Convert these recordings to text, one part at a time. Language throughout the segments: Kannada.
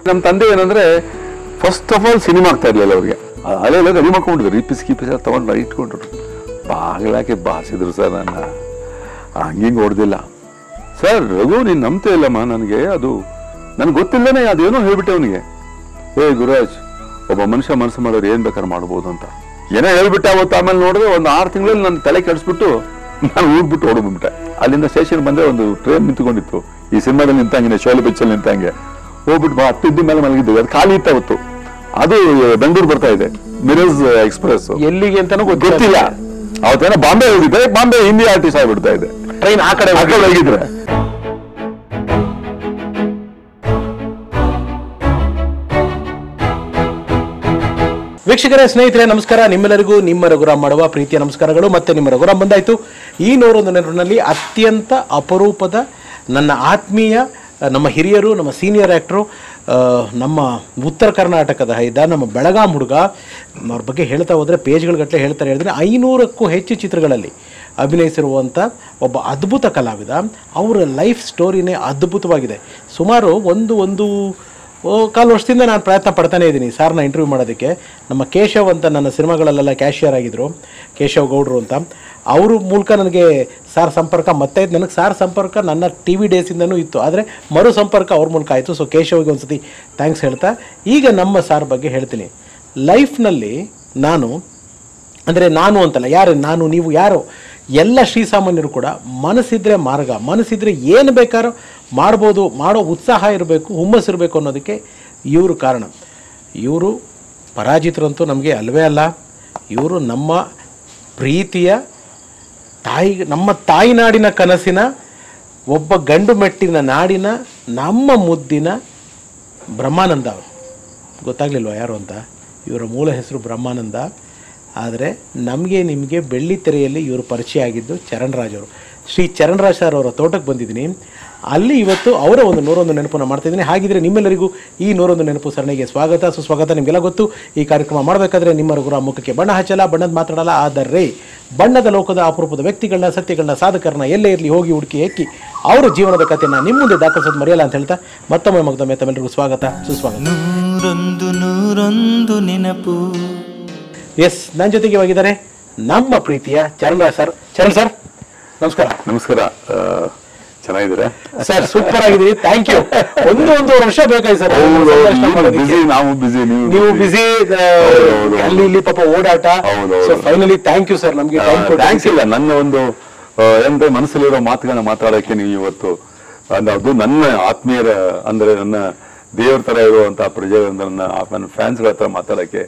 ನಮ್ಮ ತಂದೆ ಏನಂದ್ರೆ ಫಸ್ಟ್ ಆಫ್ ಆಲ್ ಸಿನಿಮಾ ಆಗ್ತಾ ಇರ್ಲಿಲ್ಲ ಅವ್ರಿಗೆ. ಅಲ್ಲೆಲ್ಲ ರೆಡಿ ಮಾಡ್ಕೊಂಡಿದ್ರು, ರೀಪಿಸ್ ಗೀಪಿಸ್ ತಗೊಂಡು ಇಟ್ಕೊಂಡ್ರು. ಬಾಗಿಲಾಕೆ ಬಾಸಿದ್ರು ಸರ್, ನನ್ನ ಹಂಗಿಂಗೆ ಹೊಡೆದಿಲ್ಲ. ಸರ್ ರಘು ನೀನು ನಂಬ್ತೇ ಇಲ್ಲಮ್ಮ, ನನಗೆ ಅದು ನನಗೆ ಗೊತ್ತಿಲ್ಲನೇ ಅದೇನೋ ಹೇಳ್ಬಿಟ್ಟೆ ಅವನಿಗೆ. ಗುರುರಾಜ್, ಒಬ್ಬ ಮನುಷ್ಯ ಮನಸ್ಸು ಮಾಡೋರು ಏನ್ ಬೇಕಾದ್ರೆ ಮಾಡ್ಬೋದು ಅಂತ ಏನೋ ಹೇಳ್ಬಿಟ್ಟೆ ಅವತ್ತು. ಆಮೇಲೆ ನೋಡಿದ್ರೆ ಒಂದು 6 ತಿಂಗಳಲ್ಲಿ ನನ್ನ ತಲೆ ಕೆಡಿಸ್ಬಿಟ್ಟು ನಾನು ಊರ್ಬಿಟ್ಟು ಓಡ್ಬಿಟ್ಟೆ. ಅಲ್ಲಿಂದ ಸ್ಟೇಷನ್ ಬಂದ್ರೆ ಒಂದು ಟ್ರೈನ್ ನಿಂತ್ಕೊಂಡಿತ್ತು, ಈ ಸಿನಿಮಾದಲ್ಲಿ ನಿಂತಂಗೆ, ಶೋಲೆ ಪಿಚ್ಚಲ್ಲಿ ನಿಂತಂಗೆ. ಹೋಗ್ಬಿಟ್ಟು ಹತ್ತಿದ್ದ ಮೇಲೆ ಮಲಗಿದ್ದು, ಅದು ಖಾಲಿ ಇತ್ತು ಅವತ್ತು. ಅದು ಬೆಂಗಳೂರು ಬರ್ತಾ ಇದೆ, ಮಿರರ್ಸ್ ಎಕ್ಸ್ಪ್ರೆಸ್. ಎಲ್ಲಿಗೆ ಅಂತಾನೂ ಗೊತ್ತಿಲ್ಲ. ಅವತ್ತೇನೋ ಬಾಂಬೆ ಹೋಗಿದ್ದೆ, ಬಾಂಬೆ ಹಿಂದಿ ಆರ್ಟಿಸ್ಟ್ ಆಗ್ಬಿಡ್ತಾ ಇದೆ. ಟ್ರೈನ್ ಆ ಕಡೆ ಹೋಗಿದ್ರೆ ವೀಕ್ಷಕರೇ, ಸ್ನೇಹಿತರೆ ನಮಸ್ಕಾರ. ನಿಮ್ಮೆಲ್ಲರಿಗೂ ನಿಮ್ಮ ರಘುರಾಮ್ ಮಾಡುವ ಪ್ರೀತಿಯ ನಮಸ್ಕಾರಗಳು. ಮತ್ತೆ ನಿಮ್ಮ ರಘುರಾಮ್ ಬಂದಾಯ್ತು. ಈ 101 ನೆನಪಿನಲ್ಲಿ ಅತ್ಯಂತ ಅಪರೂಪದ ನನ್ನ ಆತ್ಮೀಯ, ನಮ್ಮ ಹಿರಿಯರು, ನಮ್ಮ ಸೀನಿಯರ್ ಆ್ಯಕ್ಟ್ರು, ನಮ್ಮ ಉತ್ತರ ಕರ್ನಾಟಕದ ನಮ್ಮ ಬೆಳಗಾಂ ಹುಡುಗ, ಅವ್ರ ಬಗ್ಗೆ ಹೇಳ್ತಾ ಹೋದರೆ ಪೇಜ್ಗಳಗಟ್ಟಲೆ ಹೇಳ್ತಾರೆ. ಹೇಳಿದ್ರೆ 500ಕ್ಕೂ ಹೆಚ್ಚು ಚಿತ್ರಗಳಲ್ಲಿ ಅಭಿನಯಿಸಿರುವಂಥ ಒಬ್ಬ ಅದ್ಭುತ ಕಲಾವಿದ. ಅವರ ಲೈಫ್ ಸ್ಟೋರಿನೇ ಅದ್ಭುತವಾಗಿದೆ. ಸುಮಾರು ಒಂದು ಕಾಲು ವರ್ಷದಿಂದ ನಾನು ಪ್ರಯತ್ನ ಪಡ್ತಾನೆ ಇದ್ದೀನಿ ಸಾರ್ನ ಇಂಟರ್ವ್ಯೂ ಮಾಡೋದಕ್ಕೆ. ನಮ್ಮ ಕೇಶವ್ ಅಂತ ನನ್ನ ಸಿನಿಮಾಗಳಲ್ಲೆಲ್ಲ ಕ್ಯಾಶಿಯರ್ ಆಗಿದ್ದರು, ಕೇಶವ್ ಗೌಡ್ರು ಅಂತ. ಅವ್ರ ಮೂಲಕ ನನಗೆ ಸಾರ್ ಸಂಪರ್ಕ ಮತ್ತೆ ನನಗೆ ಸಾರ್ ಸಂಪರ್ಕ ನನ್ನ ಟಿ ವಿ ಡೇಸಿಂದನೂ ಇತ್ತು, ಆದರೆ ಮರು ಸಂಪರ್ಕ ಅವ್ರ ಮೂಲಕ ಆಯಿತು. ಸೊ ಕೇಶವ್ಗೆ ಒಂದು ಸತಿ ಥ್ಯಾಂಕ್ಸ್ ಹೇಳ್ತಾ ಈಗ ನಮ್ಮ ಸಾರ್ ಬಗ್ಗೆ ಹೇಳ್ತೀನಿ. ಲೈಫ್ನಲ್ಲಿ ನಾನು ಅಂತಲ್ಲ, ಯಾರು ನಾನು ನೀವು ಯಾರೋ ಎಲ್ಲ ಶ್ರೀಸಾಮಾನ್ಯರು ಕೂಡ ಮನಸ್ಸಿದ್ರೆ ಮಾರ್ಗ, ಮನಸ್ಸಿದ್ರೆ ಏನು ಬೇಕಾದ್ರೂ ಮಾಡ್ಬೋದು, ಮಾಡೋ ಉತ್ಸಾಹ ಇರಬೇಕು, ಹುಮ್ಮಸ್ಸಿರಬೇಕು ಅನ್ನೋದಕ್ಕೆ ಇವರು ಕಾರಣ. ಇವರು ಪರಾಜಿತರಂತೂ ನಮಗೆ ಅಲ್ವೇ ಅಲ್ಲ. ಇವರು ನಮ್ಮ ಪ್ರೀತಿಯ ತಾಯಿ, ನಮ್ಮ ತಾಯಿನಾಡಿನ ಕನಸಿನ ಒಬ್ಬ ಗಂಡು ಮೆಟ್ಟಿನ ನಾಡಿನ ನಮ್ಮ ಮುದ್ದಿನ ಬ್ರಹ್ಮಾನಂದ ಅವರು. ಗೊತ್ತಾಗಲಿಲ್ವ ಯಾರು ಅಂತ? ಇವರ ಮೂಲ ಹೆಸರು ಬ್ರಹ್ಮಾನಂದ. ಆದರೆ ನಮಗೆ ನಿಮಗೆ ಬೆಳ್ಳಿ ತೆರೆಯಲ್ಲಿ ಇವರು ಪರಿಚಯ ಆಗಿದ್ದು ಚರಣ್ರಾಜ್ ಅವರು. ಶ್ರೀ ಚರಣ್ರಾಜ್ ಸರ್ ಅವರ ತೋಟಕ್ಕೆ ಬಂದಿದ್ದೀನಿ. ಅಲ್ಲಿ ಇವತ್ತು ಅವರ ಒಂದು 101 ನೆನಪನ್ನು ಮಾಡ್ತಾಯಿದ್ದೀನಿ. ಹಾಗಿದ್ರೆ ನಿಮ್ಮೆಲ್ಲರಿಗೂ ಈ 101 ನೆನಪು ಸರಣಿಗೆ ಸ್ವಾಗತ ಸುಸ್ವಾಗತ. ನಿಮಗೆಲ್ಲ ಗೊತ್ತು, ಈ ಕಾರ್ಯಕ್ರಮ ಮಾಡಬೇಕಾದ್ರೆ ನಿಮ್ಮ ರಘುರಾಮ್ ಮುಖಕ್ಕೆ ಬಣ್ಣ ಹಚ್ಚಲ್ಲ, ಬಣ್ಣದ ಮಾತಾಡಲ್ಲ. ಆದರೆ ಬಣ್ಣದ ಲೋಕದ ಅಪರೂಪದ ವ್ಯಕ್ತಿಗಳನ್ನ, ಸತ್ಯಗಳನ್ನ, ಸಾಧಕರನ್ನ ಎಲ್ಲೇ ಇರಲಿ ಹೋಗಿ ಹುಡುಕಿ ಹೆಕ್ಕಿ ಅವರ ಜೀವನದ ಕಥೆಯನ್ನು ನಿಮ್ಮ ಮುಂದೆ ದಾಖಲಿಸೋದು ಮರೆಯಲ್ಲ ಅಂತ ಹೇಳ್ತಾ ಮತ್ತೊಮ್ಮೆ ತಮ್ಮೆಲ್ಲರಿಗೂ ಸ್ವಾಗತ ಸುಸ್ವಾಗತ. 101 ನೆನಪು. ಎಸ್, ನನ್ನ ಜೊತೆಗೆ ಹೋಗಿದ್ದಾರೆ ನಮ್ಮ ಪ್ರೀತಿಯ ಚರಣ್ರಾಜ್ ಸರ್. ಚರಣ್ ಸರ್ ನಮಸ್ಕಾರ. ನಮಸ್ಕಾರ. ಚೆನ್ನಾಗಿದ್ದೀರಾ ಸರ್? ಸೂಪರ್ ಆಗಿದ್ದೀವಿ, ಥ್ಯಾಂಕ್ ಯು. ಒಂದೂವರೆ ವರ್ಷ ಬೇಕಾಯ್ತು ಸರ್. ನಾವು ಬಿಸಿ, ನೀವು ಬಿಸಿ, ಅಲ್ಲಿ ಇಲ್ಲಿ ಪಾಪ ಓಡಾಟ. Finally thank you sir. ನಮ್ಗೆ ಥ್ಯಾಂಕ್ಸ್ ಇಲ್ಲ, ನನ್ನ ಒಂದು ಏನಂದ್ರೆ ಮನಸ್ಸಲ್ಲಿರೋ ಮಾತುಗಳನ್ನ ಮಾತಾಡೋಕೆ ನೀವು ಇವತ್ತು, ಅದು ನನ್ನ ಆತ್ಮೀಯರ ಅಂದ್ರೆ ನನ್ನ ದೇವ್ರ ತರ ಇರುವಂತಹ ಪ್ರಜೆ, ನನ್ನ ಫ್ಯಾನ್ಸ್ಗಳ ಹತ್ರ ಮಾತಾಡಕ್ಕೆ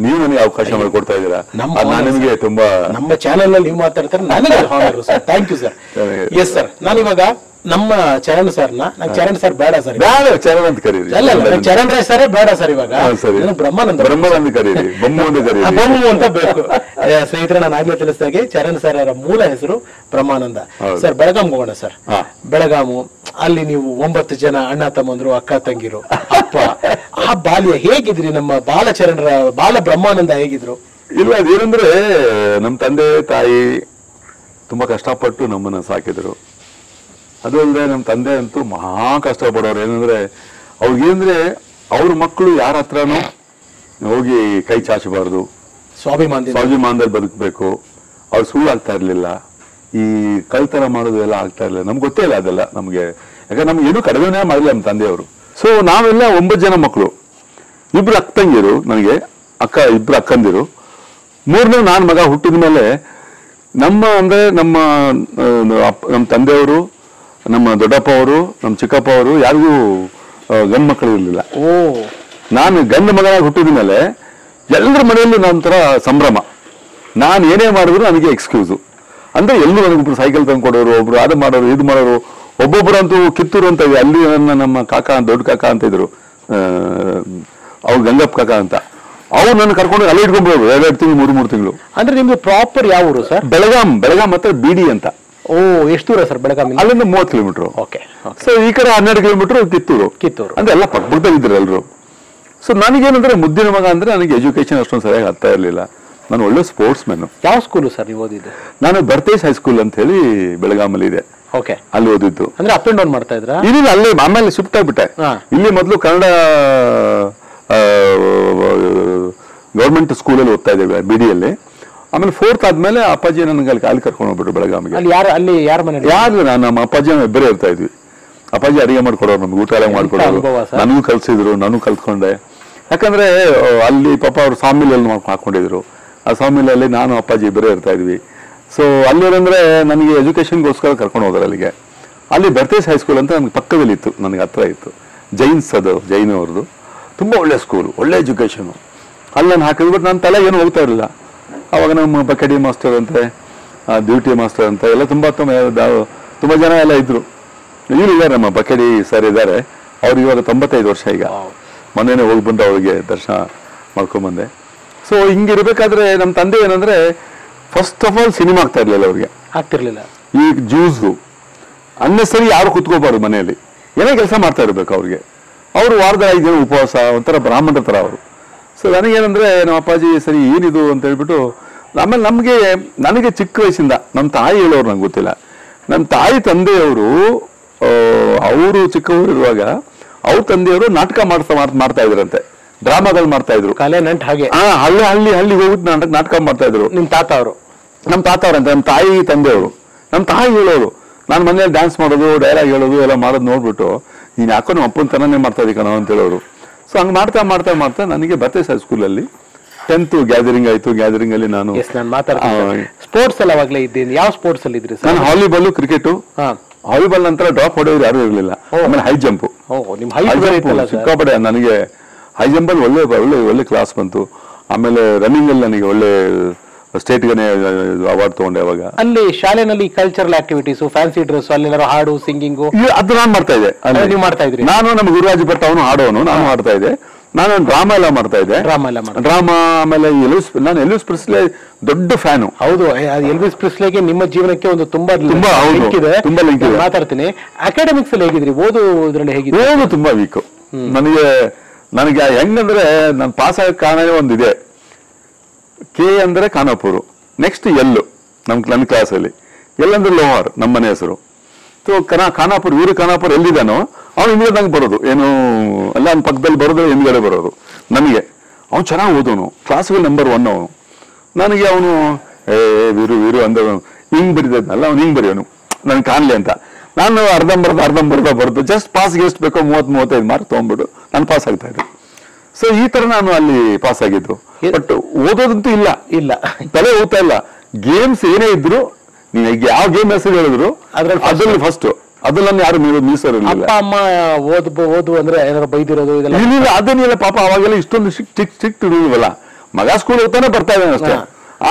ನೀವು ನನಗೆ ಅವಕಾಶ ಮಾಡಿಕೊಡ್ತಾ ಇದ್ದೀರಾ. ನಾನು ನಿಮಗೆ ತುಂಬಾ, ನಮ್ಮ ಚಾನೆಲ್ ನಲ್ಲಿ ನೀವು ಮಾತಾಡ್ತಾರೆ, ನನಗೆ honour sir. Thank you sir. Yes sir, ನಾನಿವಾಗ ನಮ್ಮ ಚರಣ್ ಸರ್ನ, ಚರಣ್ ಸರ್ ಬೇಡ ಸರ್, ಚರಣ್ ಅಂತ ಕರೀರಿ. ಚರಣ್ ರಾಜ್ ಸರೇ ಬೇಡ ಸರ್. ಇವಾಗ ಬ್ರಹ್ಮಾನಂದ ಕರೀರಿ, ಬೊಮ್ಮು ಅಂತ ಬೇಕು. ಸ್ನೇಹಿತರೆ, ನಾನು ಆಗ್ಲೇ ತಿಳಿಸಿದಾಗೆ ಚರಣ್ ಸರ್ ಅವರ ಮೂಲ ಹೆಸರು ಬ್ರಹ್ಮಾನಂದ. ಸರ್ ಬೆಳಗಾಂ ಹೋಗೋಣ ಸರ್. ಬೆಳಗಾಮು, ಅಲ್ಲಿ ನೀವು 9 ಜನ ಅಣ್ಣ ತಮ್ಮಂದ್ರು, ಅಕ್ಕ ತಂಗಿರು, ಅಪ್ಪ. ಆ ಬಾಲ್ಯ ಹೇಗಿದ್ರಿ? ನಮ್ಮ ಬಾಲ ಬ್ರಹ್ಮಾನಂದ ಹೇಗಿದ್ರು? ಇಲ್ಲ, ಅದೇನಂದ್ರೆ ನಮ್ಮ ತಂದೆ ತಾಯಿ ತುಂಬಾ ಕಷ್ಟಪಟ್ಟು ನಮ್ಮನ್ನ ಸಾಕಿದ್ರು. ಅದು ಅಲ್ಲದೆ ನಮ್ಮ ತಂದೆ ಅಂತೂ ಮಹಾ ಕಷ್ಟಪಡೋರು. ಏನಂದ್ರೆ ಅವ್ರಿಗೇಂದ್ರೆ ಅವ್ರ ಮಕ್ಕಳು ಯಾರ ಹತ್ರನೂ ಹೋಗಿ ಕೈ ಚಾಚಬಾರ್ದು, ಸ್ವಾಭಿಮಾನದಲ್ಲಿ ಬದುಕಬೇಕು. ಅವ್ರು ಸುಳ್ಳು ಆಗ್ತಾ ಇರ್ಲಿಲ್ಲ, ಈ ಕಳ್ತನ ಮಾಡೋದು ಎಲ್ಲ ಆಗ್ತಾ ಇರ್ಲಿಲ್ಲ. ನಮ್ಗೆ ಗೊತ್ತೇ ಇಲ್ಲ ಅದೆಲ್ಲ ನಮ್ಗೆ, ಯಾಕಂದ್ರೆ ನಮ್ಗೆ ಏನೂ ಕಡಿಮೆನೇ ಮಾಡಿಲ್ಲ ನಮ್ಮ ತಂದೆಯವರು. ಸೊ ನಾವೆಲ್ಲ 9 ಜನ ಮಕ್ಕಳು, 2 ಅಕ್ಕ ತಂಗಿರು, ನನಗೆ 2 ಅಕ್ಕಂದಿರು, 3ನೇ ನಾನು ಮಗ. ಹುಟ್ಟಿದ ಮೇಲೆ ನಮ್ಮ ತಂದೆಯವರು, ನಮ್ಮ ದೊಡ್ಡಪ್ಪ ಅವರು, ನಮ್ಮ ಚಿಕ್ಕಪ್ಪ ಅವರು ಯಾರಿಗೂ ಗಂಡು ಮಕ್ಕಳು ಇರಲಿಲ್ಲ. ನಾನು ಗಂಡು ಮಗನಾಗಿ ಹುಟ್ಟಿದ ಮೇಲೆ ಎಲ್ಲರ ಮನೆಯಲ್ಲೂ ನನ್ನ ತರ ಸಂಭ್ರಮ. ನಾನು ಏನೇ ಮಾಡಿದ್ರು ನನಗೆ ಎಕ್ಸ್ಕ್ಯೂಸು. ಅಂದ್ರೆ ಎಲ್ಲರೂ ನನಗೊಬ್ರು ಸೈಕಲ್ ತಂದು ಕೊಡೋರು, ಒಬ್ರು ಅದು ಮಾಡೋರು, ಇದು ಮಾಡೋರು. ಒಬ್ಬೊಬ್ಬರಂತೂ ಕಿತ್ತೂರು ಅಂತ ಇದೆ, ಅಲ್ಲಿ ನಮ್ಮ ಕಾಕ, ದೊಡ್ಡ ಕಾಕ ಅಂತ ಇದ್ರು, ಅವ್ರು ಗಂಗಪ್ಪ ಕಾಕ ಅಂತ. ಅವ್ರು ನನ್ನ ಕರ್ಕೊಂಡು ಅಲ್ಲಿ ಇಟ್ಕೊಂಡ್ಬಿಡೋರು 2 ತಿಂಗಳು 3 ತಿಂಗಳು. ಅಂದ್ರೆ ನಿಮ್ದು ಪ್ರಾಪರ್ ಯಾವ ಊರು ಸರ್? ಬೆಳಗಾಂ ಹತ್ರ ಬಿಡಿ ಅಂತ. ಎಷ್ಟು ದೂರ ಸರ್ ಬೆಳಗಾಂ? ಅಲ್ಲಿಂದ 30 ಕಿಲೋಮೀಟರ್. ಓಕೆ. ಸೊ ಈ ಕಡೆ 12 ಕಿಲೋಮೀಟರ್ ಕಿತ್ತೂರು ಅಂದ್ರೆ ಎಲ್ಲ ಪಕ್ಕದಲ್ಲಿದ್ರು ಎಲ್ರು. ಸೊ ನನಗೇನಂದ್ರೆ ಮುದ್ದಿನ ಮಗ ಅಂದ್ರೆ ನನಗೆ ಎಜುಕೇಶನ್ ಅಷ್ಟೊಂದು ಸರಿಯಾಗಿ ಆಗ್ತಾ ಇರಲಿಲ್ಲ. ನಾನು ಒಳ್ಳೆ ಸ್ಪೋರ್ಟ್ಸ್ ಮ್ಯಾನ್. ಯಾವ ಸ್ಕೂಲು ಸರ್ ನೀವು ಓದಿದ್ದು? ನಾನು ಬರ್ತೇಶ್ ಹೈಸ್ಕೂಲ್ ಅಂತ ಹೇಳಿ ಬೆಳಗಾಮಲ್ಲಿ ಇದೆ. ಓಕೆ, ಅಲ್ಲಿ ಓದಿದ್ದು. ಅಂದ್ರೆ ಅಪ್ ಅಂಡ್ ಡೌನ್ ಮಾಡ್ತಾ ಇದ್ರ? ಇಲ್ಲ, ಅಲ್ಲಿ ಆಮೇಲೆ ಶಿಫ್ಟ್ ಆಗ್ಬಿಟ್ಟೆ. ಇಲ್ಲಿ ಮೊದಲು ಕನ್ನಡ ಗೌರ್ಮೆಂಟ್ ಸ್ಕೂಲಲ್ಲಿ ಓದ್ತಾ ಇದ್ದೇವೆ ಬಿಡಿಯಲ್ಲಿ. ಆಮೇಲೆ 4th ಆದ್ಮೇಲೆ ಅಪ್ಪಾಜಿ ನನಗೆ ಅಲ್ಲಿ ಕರ್ಕೊಂಡು ಹೋಗ್ಬಿಟ್ರು ಬೆಳಗಾವಿಗೆ. ಅಲ್ಲಿ ಯಾರ ಮನೆ? ಯಾರು ನಮ್ಮ ಅಪ್ಪಾಜಿ ಇಬ್ಬರೇ ಇರ್ತಾ ಇದ್ವಿ. ಅಪ್ಪಾಜಿ ಅಡಿಗೆ ಮಾಡ್ಕೊಡೋರು, ನಮ್ಗೆ ಊಟ ಎಲ್ಲ ಮಾಡ್ಕೊಡೋರು, ನನಗೂ ಕಲ್ಸಿದ್ರು, ನಾನು ಕಲ್ತ್ಕೊಂಡೆ. ಯಾಕಂದ್ರೆ ಅಲ್ಲಿ ಪಾಪ ಅವ್ರು ಸಾಮಿಲಲ್ಲಿ ಹಾಕೊಂಡಿದ್ರು. ಆ ಸಾಮಿಲಲ್ಲಿ ನಾನು ಅಪ್ಪಾಜಿ ಇಬ್ಬರೇ ಇರ್ತಾ ಇದ್ವಿ. ಸೊ ಅಲ್ಲಿರಂದ್ರೆ ನನಗೆ ಎಜುಕೇಶನ್ಗೋಸ್ಕರ ಕರ್ಕೊಂಡು ಹೋದ್ರು ಅಲ್ಲಿಗೆ. ಅಲ್ಲಿ ಬರ್ತೇಸ್ ಹೈಸ್ಕೂಲ್ ಅಂತ ನನಗೆ ಪಕ್ಕದಲ್ಲಿ ಇತ್ತು, ನನಗೆ ಹತ್ರ ಇತ್ತು. ಜೈನ್ಸ್ ಅದು, ಜೈನ್ ಅವ್ರದ್ದು ತುಂಬ ಒಳ್ಳೆ ಸ್ಕೂಲು, ಒಳ್ಳೆ ಎಜುಕೇಶನು. ಅಲ್ಲಿ ನಾನು ಹಾಕಿದ್ರು. ಬಟ್ ನನ್ನ ತಲೆ ಏನು ಹೋಗ್ತಾ ಇರಲಿಲ್ಲ. ಅವಾಗ ನಮ್ಮ ಬಕೆಡಿ ಮಾಸ್ಟರ್ ಅಂತೆ, ಡ್ಯೂಟಿ ಮಾಸ್ಟರ್ ಅಂತ ಎಲ್ಲ ತುಂಬ ಜನ ಎಲ್ಲ ಇದ್ರು. ಈಗಲೂ ಇದ್ದಾರೆ, ನಮ್ಮ ಬಕೆಡಿ ಸರ್ ಇದ್ದಾರೆ. ಅವ್ರಿಗೆ ಇವಾಗ 95 ವರ್ಷ ಈಗ. ಮೊನ್ನೆನೇ ಹೋಗಿ ಬಂದು ಅವ್ರಿಗೆ ದರ್ಶನ ಮಾಡ್ಕೊಂಬಂದೆ. ಸೊ ಹಿಂಗಿರ್ಬೇಕಾದ್ರೆ ನಮ್ಮ ತಂದೆ ಏನಂದ್ರೆ ಫಸ್ಟ್ ಆಫ್ ಆಲ್ ಸಿನಿಮಾ ಆಗ್ತಾ ಇರ್ಲಿಲ್ಲ, ಅವ್ರಿಗೆ ಆಗ್ತಿರ್ಲಿಲ್ಲ. ಈ ಜ್ಯೂಸು ಅನ್ನೆಸರಿ ಯಾರು ಕುತ್ಕೋಬಾರ್ದು, ಮನೆಯಲ್ಲಿ ಏನೇ ಕೆಲಸ ಮಾಡ್ತಾ ಇರ್ಬೇಕು ಅವ್ರಿಗೆ. ಅವರು ವಾರದ 5 ದಿನ ಉಪವಾಸ, ಒಂಥರ ಬ್ರಾಹ್ಮಣರ ಥರ ಅವರು. ಸೊ ನನಗೇನಂದ್ರೆ ನಮ್ಮ ಅಪ್ಪಾಜಿ ಸರಿ ಏನಿದು ಅಂತ ಹೇಳ್ಬಿಟ್ಟು, ಆಮೇಲೆ ನನಗೆ ಚಿಕ್ಕ ವಯಸ್ಸಿಂದ ನಮ್ಮ ತಾಯಿ ಹೇಳೋರು ನಂಗೆ ಗೊತ್ತಿಲ್ಲ. ನಮ್ಮ ತಾಯಿ ತಂದೆಯವರು ಅವರು ಚಿಕ್ಕವರಿರುವಾಗ ಅವ್ರ ತಂದೆಯವರು ನಾಟಕ ಮಾಡ್ತಾ ಇದ್ರಂತೆ, ಡ್ರಾಮಾಗಳು ಮಾಡ್ತಾ ಇದ್ರು. ಕಲೆ ನಂಟ್ ಹಾಗೆ ಹಳ್ಳಿ ಹೋಗ್ಬಿಟ್ಟು ನಾಟಕ ಮಾಡ್ತಾ ಇದ್ರು. ನಮ್ಮ ತಾತ ಅವ್ರಂತ ನಮ್ಮ ತಾಯಿ ತಂದೆಯವರು. ನಮ್ಮ ತಾಯಿ ಹೇಳೋರು, ನಾನು ಮನೇಲಿ ಡ್ಯಾನ್ಸ್ ಮಾಡೋದು, ಡೈಲಾಗ್ ಹೇಳೋದು ಎಲ್ಲ ಮಾಡೋದು ನೋಡ್ಬಿಟ್ಟು, ನೀನು ಯಾಕೋ ನಮ್ಮ ಅಪ್ಪನ ತನನೇ ಮಾಡ್ತಾ ಇದ್ದೀ ಕಣೋ ಅಂತ ಹೇಳೋರು. ಸೊ ಹಂಗೆ ಮಾಡ್ತಾ ನನಗೆ ಬರ್ತೇಸ್ ಹೈಸ್ಕೂಲಲ್ಲಿ 10th ಗ್ಯಾದರಿಂಗ್ ಆಯ್ತು. ಗ್ಯಾದರಿಂಗ್ ಅಲ್ಲಿ ನಾನು ಸ್ಪೋರ್ಟ್ಸ್ ಎಲ್ಲ ಅವಾಗಲೇ ಇದ್ದೀನಿ. ಯಾವ ಸ್ಪೋರ್ಟ್ಸ್ ಅಲ್ಲಿ ಇದ್ರಿ? ನಾನು ವಾಲಿಬಾಲ್, ಕ್ರಿಕೆಟ್. ವಾಲಿಬಾಲ್ ನಂತರ ಡ್ರಾಪ್ ಹೊಡೆಯೋರು ಯಾರು ಇರಲಿಲ್ಲ. ಆಮೇಲೆ ಹೈ ಜಂಪ್, ಸಿಕ್ಕಾಪಡೆ ನನಗೆ ಹೈ ಜಂಪ್ ಅಲ್ಲಿ ಒಳ್ಳೆ ಕ್ಲಾಸ್ ಬಂತು. ಆಮೇಲೆ ರನ್ನಿಂಗ್ ಅಲ್ಲಿ ನನಗೆ ಒಳ್ಳೆ ಸ್ಟೇಟ್ಗೆ ಅವಾರ್ಡ್ ತಗೊಂಡೆ. ಅವಾಗ ಅಲ್ಲಿ ಶಾಲೆನಲ್ಲಿ ಕಲ್ಚರಲ್ ಆಕ್ಟಿವಿಟೀಸ್, ಫ್ಯಾನ್ಸಿ ಡ್ರೆಸ್, ಅಲ್ಲಿ ಹಾಡು, ಸಿಂಗಿಂಗು ಅದು ನಾನು ಮಾಡ್ತಾ ಇದ್ದೆ. ನೀವು ಮಾಡ್ತಾ ಇದ್ರಿ? ನಾನು ನಮ್ಮ ಗುರುರಾಜ್ ಭಟ್ ಅವನು ಹಾಡೋನು, ನಾನು ಮಾಡ್ತಾ ಇದ್ದೆ. ನಾನು ಡ್ರಾಮಾ ಎಲ್ಲ ಮಾಡ್ತಾ ಇದ್ದೆ. ಡ್ರಾಮಾ ಆಮೇಲೆ ನಾನು ಎಲ್ವಿಸ್ ಪ್ರಿಸ್ಲೆ ದೊಡ್ಡ ಫ್ಯಾನು. ಹೌದು, ಎಲ್ವಿಸ್ ಪ್ರಿಸ್ಲೆಗೆ ನಿಮ್ಮ ಜೀವನಕ್ಕೆ ಒಂದು ತುಂಬಾ ಲಿಂಕ್ ಇದೆ. ಮಾತಾಡ್ತೀನಿ. ಅಕಾಡೆಮಿಕ್ಸ್ ಅಲ್ಲಿ ಹೇಗಿದ್ರಿ? ಓದೋದ್ರಲ್ಲಿ ಹೇಗಿದ್ರಿ? ಓದು ತುಂಬಾ ವೀಕ್. ನನಗೆ ಹೆಂಗಂದ್ರೆ ನಾನು ಪಾಸ್ ಆಗೋ ಕಾರಣನೇ ಒಂದಿದೆ. ಕೆ ಅಂದ್ರೆ ಖಾನಾಪುರ, ನೆಕ್ಸ್ಟ್ ಎಲ್ಲು ನನ್ನ ಕ್ಲಾಸಲ್ಲಿ. ಎಲ್ಲಂದ್ರೆ ಲೋಹಾರ್ ನಮ್ಮ ಮನೆ ಹೆಸರು. ಸೊ ಖಾನಾಪುರ, ಊರು ಖಾನಾಪುರ ಎಲ್ಲಿದ್ದಾನೋ ಅವ್ನು ಹಿಂದೆ ನಂಗೆ ಬರೋದು, ಏನು ಅಲ್ಲ ಅವ್ನ ಪಕ್ಕದಲ್ಲಿ ಬರೋದು, ಹಿಂದ್ಗಡೆ ಬರೋದು. ನನಗೆ ಅವ್ನು ಚೆನ್ನಾಗಿ ಓದೋನು, ಕ್ಲಾಸ್ಗೆ ನಂಬರ್ 1 ಅವನು. ನನಗೆ ಅವನು ವೀರು ಅಂದ್ರೆ ಹಿಂಗ್ ಬರಿದಲ್ಲ, ಅವ್ನು ಹಿಂಗ್ ಬರೆಯೋನು ನನ್ಗೆ ಕಾಣ್ಲಿ ಅಂತ. ನಾನು ಅರ್ಧಂಬರ್ಧ ಬರೋದು. ಜಸ್ಟ್ ಪಾಸ್ಗೆ ಎಷ್ಟು ಬೇಕೋ 30-35 ಮಾರ್ಕ್ ತೊಗೊಂಡ್ಬಿಟ್ಟು ನಾನು ಪಾಸ್ ಆಗ್ತಾ ಇದ್ದೆ. ಸೊ ಈ ತರ ನಾನು ಅಲ್ಲಿ ಪಾಸ್ ಆಗಿದ್ದು. ಬಟ್ ಓದೋದಂತೂ ಇಲ್ಲ, ತಲೆ ಓದ್ತಾ ಇಲ್ಲ. ಗೇಮ್ಸ್ ಏನೇ ಇದ್ರು, ನೀವು ಯಾವ ಗೇಮ್ ಹೆಸರು ಹೇಳಿದ್ರು ಅದ್ರಲ್ಲಿ ಫಸ್ಟ್, ಅದನ್ನ ಯಾರು ಮೀಸರಿಲ್ಲ. ಅಪ್ಪ ಅಮ್ಮ ಓದು ಅಂದ್ರೆ ಏನಾದ್ರು ಬೈದಿರೋದು ಇಲ್ಲ, ಅದನ್ನೆಲ್ಲ ಪಾಪ ಅವಾಗೆಲ್ಲ ಇಷ್ಟೊಂದು ಸ್ಟ್ರಿಕ್ಟ್ ಇರುವಲ್ಲ. ಮಗ ಸ್ಕೂಲ್ ಓದ್ತಾನೆ ಬರ್ತಾ ಇದ್ದಾನೆ ಅಷ್ಟೇ.